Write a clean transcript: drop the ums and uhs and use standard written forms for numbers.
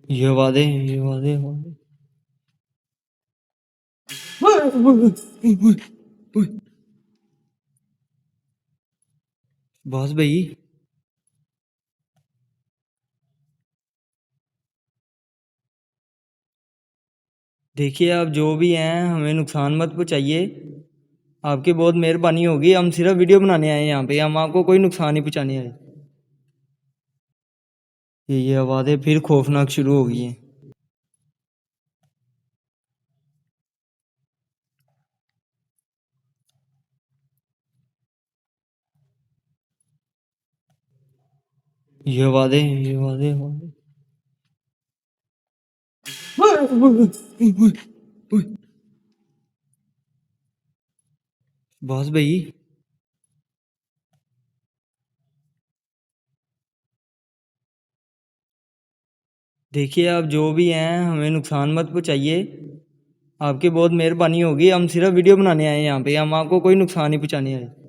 ये वादे ये वादे वादे। बॉस भाई देखिए, आप जो भी हैं हमें नुकसान मत पहुंचाइए। आपकी बहुत मेहरबानी होगी। हम सिर्फ वीडियो बनाने आए हैं यहाँ पे, हम आपको कोई नुकसान नहीं पहुंचाने आए। ये आवाज़ें फिर खौफनाक शुरू हो गई हैं। ये आवाज़ें ये आवाज़ें आवाज़ें। बॉस भाई देखिए, आप जो भी हैं हमें नुकसान मत पहुंचाइए। आपकी बहुत मेहरबानी होगी। हम सिर्फ वीडियो बनाने आए हैं यहाँ पे, हम आपको कोई नुकसान नहीं पहुंचाने आए।